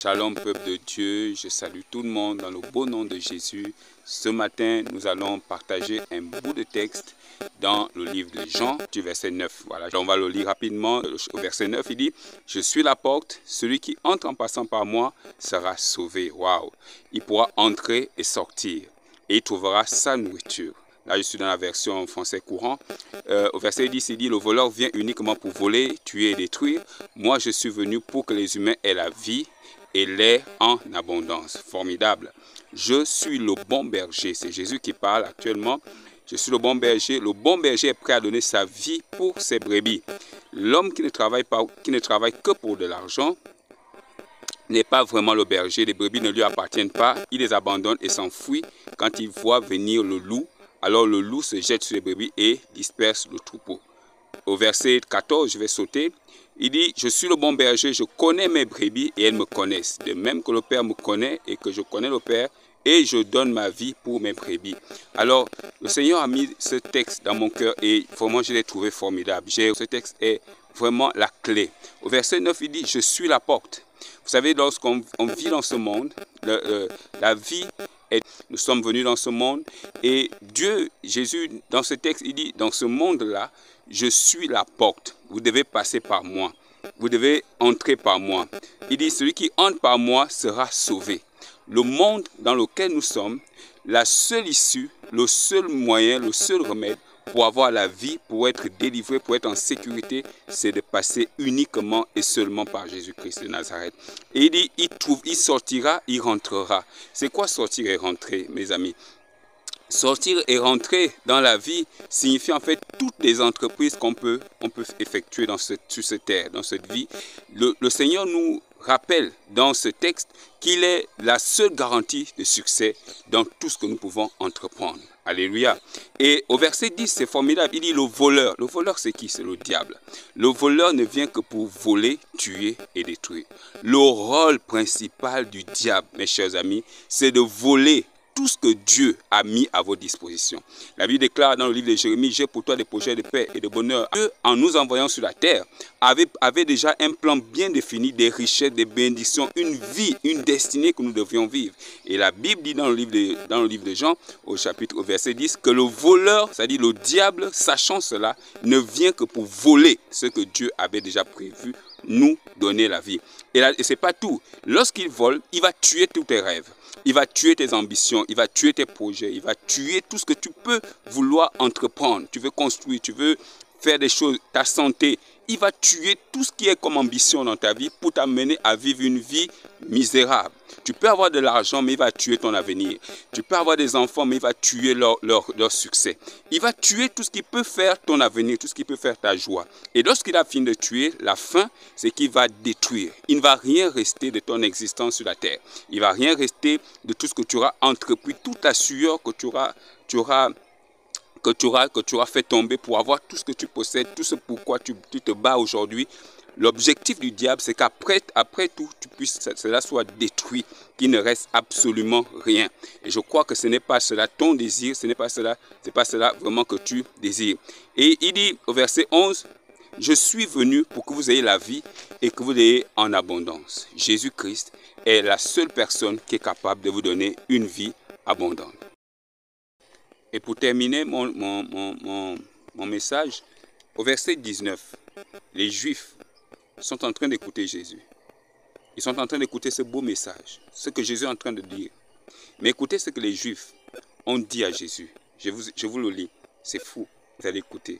Shalom peuple de Dieu, je salue tout le monde dans le beau nom de Jésus. Ce matin, nous allons partager un bout de texte dans le livre de Jean, du verset 9. Voilà, on va le lire rapidement. Au verset 9, il dit « Je suis la porte, celui qui entre en passant par moi sera sauvé. » Waouh! Il pourra entrer et sortir et il trouvera sa nourriture. Là, je suis dans la version français courant. Au verset 10, il dit « Le voleur vient uniquement pour voler, tuer et détruire. Moi, je suis venu pour que les humains aient la vie et l'est en abondance. » Formidable. Je suis le bon berger. C'est Jésus qui parle actuellement. Je suis le bon berger. Le bon berger est prêt à donner sa vie pour ses brebis. L'homme qui ne travaille que pour de l'argent n'est pas vraiment le berger. Les brebis ne lui appartiennent pas. Il les abandonne et s'enfuit quand il voit venir le loup. Alors le loup se jette sur les brebis et disperse le troupeau. Au verset 14, je vais sauter. Il dit, je suis le bon berger, je connais mes brebis et elles me connaissent. De même que le Père me connaît et que je connais le Père et je donne ma vie pour mes brebis. Alors, le Seigneur a mis ce texte dans mon cœur et vraiment je l'ai trouvé formidable. Ce texte est vraiment la clé. Au verset 9, il dit, je suis la porte. Vous savez, lorsqu'on vit dans ce monde, la vie est... Nous sommes venus dans ce monde et Dieu, Jésus, dans ce texte, il dit, dans ce monde-là, je suis la porte. Vous devez passer par moi. Vous devez entrer par moi. Il dit, celui qui entre par moi sera sauvé. Le monde dans lequel nous sommes, la seule issue, le seul moyen, le seul remède pour avoir la vie, pour être délivré, pour être en sécurité, c'est de passer uniquement et seulement par Jésus-Christ de Nazareth. Et il dit, il sortira, il rentrera. C'est quoi sortir et rentrer, mes amis? Sortir et rentrer dans la vie signifie en fait toutes les entreprises qu'on peut effectuer sur cette terre, dans cette vie. Le Seigneur nous rappelle dans ce texte qu'il est la seule garantie de succès dans tout ce que nous pouvons entreprendre. Alléluia. Et au verset 10, c'est formidable. Il dit le voleur. Le voleur, c'est qui? C'est le diable. Le voleur ne vient que pour voler, tuer et détruire. Le rôle principal du diable, mes chers amis, c'est de voler tout ce que Dieu a mis à votre disposition. La Bible déclare dans le livre de Jérémie, j'ai pour toi des projets de paix et de bonheur. Dieu, en nous envoyant sur la terre, avait déjà un plan bien défini, des richesses, des bénédictions, une vie, une destinée que nous devions vivre. Et la Bible dit dans le livre de Jean, au verset 10, que le voleur, c'est-à-dire le diable, sachant cela, ne vient que pour voler ce que Dieu avait déjà prévu, nous donner la vie. Et ce n'est pas tout. Lorsqu'il vole, il va tuer tous tes rêves. Il va tuer tes ambitions, il va tuer tes projets, il va tuer tout ce que tu peux vouloir entreprendre. Tu veux construire, tu veux faire des choses, ta santé. Il va tuer tout ce qui est comme ambition dans ta vie pour t'amener à vivre une vie misérable. Tu peux avoir de l'argent, mais il va tuer ton avenir. Tu peux avoir des enfants, mais il va tuer leur succès. Il va tuer tout ce qui peut faire ton avenir, tout ce qui peut faire ta joie. Et lorsqu'il a fini de tuer, la fin, c'est qu'il va détruire. Il ne va rien rester de ton existence sur la terre. Il ne va rien rester de tout ce que tu auras entrepris, toute la sueur que tu auras fait tomber pour avoir tout ce que tu possèdes, tout ce pourquoi tu te bats aujourd'hui. L'objectif du diable, c'est qu'après tout, cela soit détruit, qu'il ne reste absolument rien. Et je crois que ce n'est pas cela ton désir, ce n'est pas cela vraiment que tu désires. Et il dit au verset 11, « Je suis venu pour que vous ayez la vie et que vous l'ayez en abondance. » Jésus-Christ est la seule personne qui est capable de vous donner une vie abondante. Et pour terminer mon message, au verset 19, les Juifs sont en train d'écouter Jésus. Ils sont en train d'écouter ce beau message, ce que Jésus est en train de dire. Mais écoutez ce que les Juifs ont dit à Jésus. Je vous le lis, c'est fou, vous allez écouter.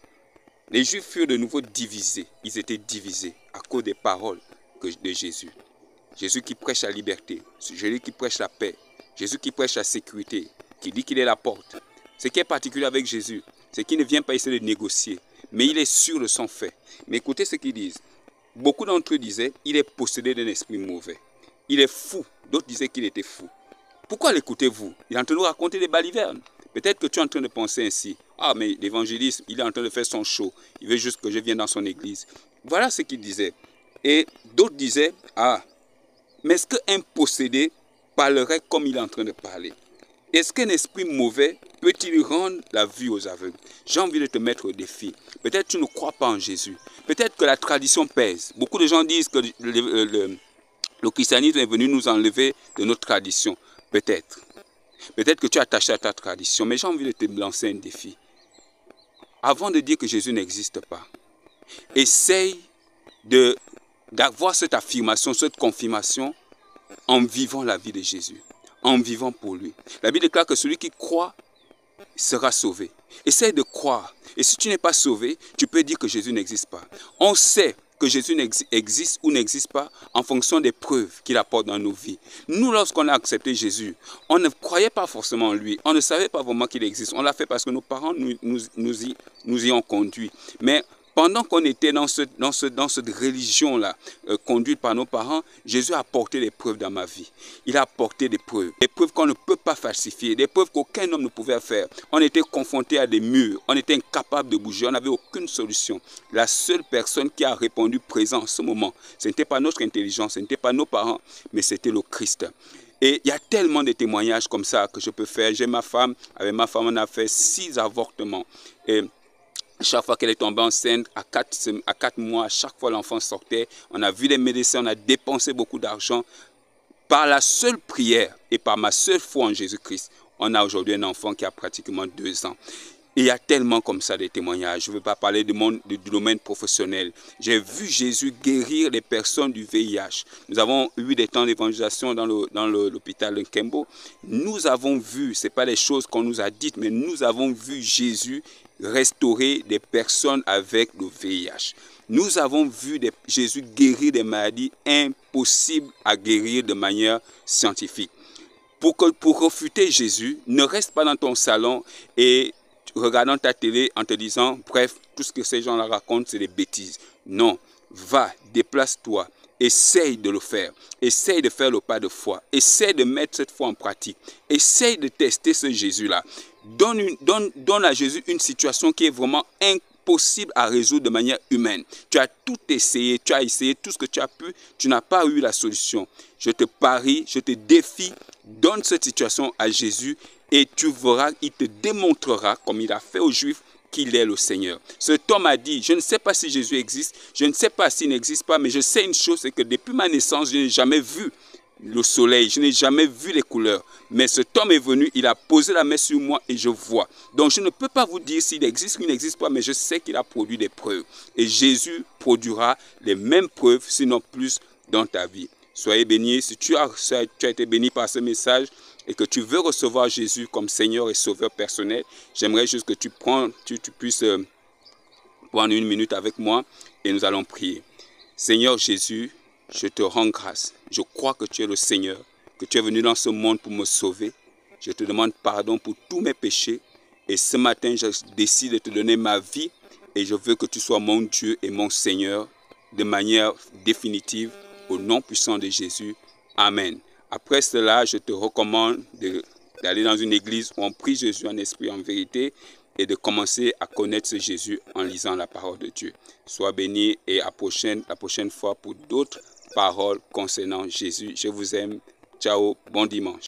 Les Juifs furent de nouveau divisés. Ils étaient divisés à cause des paroles de Jésus. Jésus qui prêche la liberté, Jésus qui prêche la paix, Jésus qui prêche la sécurité, qui dit qu'il est la porte. Ce qui est particulier avec Jésus, c'est qu'il ne vient pas essayer de négocier, mais il est sûr de son fait. Mais écoutez ce qu'ils disent. Beaucoup d'entre eux disaient, il est possédé d'un esprit mauvais. Il est fou. D'autres disaient qu'il était fou. Pourquoi l'écoutez-vous? Il est en train de nous raconter des balivernes. Peut-être que tu es en train de penser ainsi. Ah, mais l'évangéliste, il est en train de faire son show. Il veut juste que je vienne dans son église. Voilà ce qu'il disait. Et d'autres disaient, ah, mais est-ce qu'un possédé parlerait comme il est en train de parler? Est-ce qu'un esprit mauvais peut-il rendre la vue aux aveugles? J'ai envie de te mettre au défi. Peut-être tu ne crois pas en Jésus. Peut-être que la tradition pèse. Beaucoup de gens disent que Le christianisme est venu nous enlever de notre tradition. Peut-être. Peut-être que tu es attaché à ta tradition, mais j'ai envie de te lancer un défi. Avant de dire que Jésus n'existe pas, essaye d'avoir cette affirmation, cette confirmation en vivant la vie de Jésus, en vivant pour lui. La Bible déclare que celui qui croit sera sauvé. Essaye de croire. Et si tu n'es pas sauvé, tu peux dire que Jésus n'existe pas. On sait que Jésus existe ou n'existe pas en fonction des preuves qu'il apporte dans nos vies. Nous, lorsqu'on a accepté Jésus, on ne croyait pas forcément en lui. On ne savait pas vraiment qu'il existe. On l'a fait parce que nos parents nous y ont conduits. Mais pendant qu'on était dans cette religion-là, conduite par nos parents, Jésus a apporté des preuves dans ma vie. Il a apporté des preuves qu'on ne peut pas falsifier, des preuves qu'aucun homme ne pouvait faire. On était confronté à des murs, on était incapable de bouger, on n'avait aucune solution. La seule personne qui a répondu présent en ce moment, ce n'était pas notre intelligence, ce n'était pas nos parents, mais c'était le Christ. Et il y a tellement de témoignages comme ça que je peux faire. J'ai ma femme, avec ma femme, on a fait 6 avortements. Et chaque fois qu'elle est tombée enceinte, à 4 mois, à chaque fois l'enfant sortait, on a vu les médecins, on a dépensé beaucoup d'argent. Par la seule prière et par ma seule foi en Jésus-Christ, on a aujourd'hui un enfant qui a pratiquement 2 ans. Et il y a tellement comme ça des témoignages. Je ne veux pas parler du domaine professionnel. J'ai vu Jésus guérir les personnes du VIH. Nous avons eu des temps d'évangélisation dans l'hôpital de Nkembo. Nous avons vu, ce n'est pas les choses qu'on nous a dites, mais nous avons vu Jésus restaurer des personnes avec le VIH. Nous avons vu Jésus guérir des maladies impossibles à guérir de manière scientifique. Pour refuter Jésus, ne reste pas dans ton salon et regardant ta télé en te disant, bref, tout ce que ces gens-là racontent, c'est des bêtises. Non, va, déplace-toi, essaye de le faire. Essaye de faire le pas de foi. Essaye de mettre cette foi en pratique. Essaye de tester ce Jésus-là. Donne à Jésus une situation qui est vraiment impossible à résoudre de manière humaine. Tu as tout essayé, tu as essayé tout ce que tu as pu, tu n'as pas eu la solution. Je te parie, je te défie, donne cette situation à Jésus et tu verras, il te démontrera, comme il a fait aux Juifs, qu'il est le Seigneur. Cet homme a dit, je ne sais pas si Jésus existe, je ne sais pas s'il n'existe pas, mais je sais une chose, c'est que depuis ma naissance, je n'ai jamais vu le soleil, je n'ai jamais vu les couleurs. Mais cet homme est venu, il a posé la main sur moi et je vois. Donc je ne peux pas vous dire s'il existe ou il n'existe pas, mais je sais qu'il a produit des preuves. Et Jésus produira les mêmes preuves, sinon plus, dans ta vie. Soyez bénis. Si tu as été béni par ce message et que tu veux recevoir Jésus comme Seigneur et Sauveur personnel, j'aimerais juste que tu puisses prendre 1 minute avec moi et nous allons prier. Seigneur Jésus, je te rends grâce. Je crois que tu es le Seigneur, que tu es venu dans ce monde pour me sauver. Je te demande pardon pour tous mes péchés. Et ce matin, je décide de te donner ma vie et je veux que tu sois mon Dieu et mon Seigneur de manière définitive au nom puissant de Jésus. Amen. Après cela, je te recommande d'aller dans une église où on prie Jésus en esprit, en vérité, et de commencer à connaître ce Jésus en lisant la parole de Dieu. Sois béni et la prochaine fois pour d'autres paroles concernant Jésus. Je vous aime. Ciao, bon dimanche.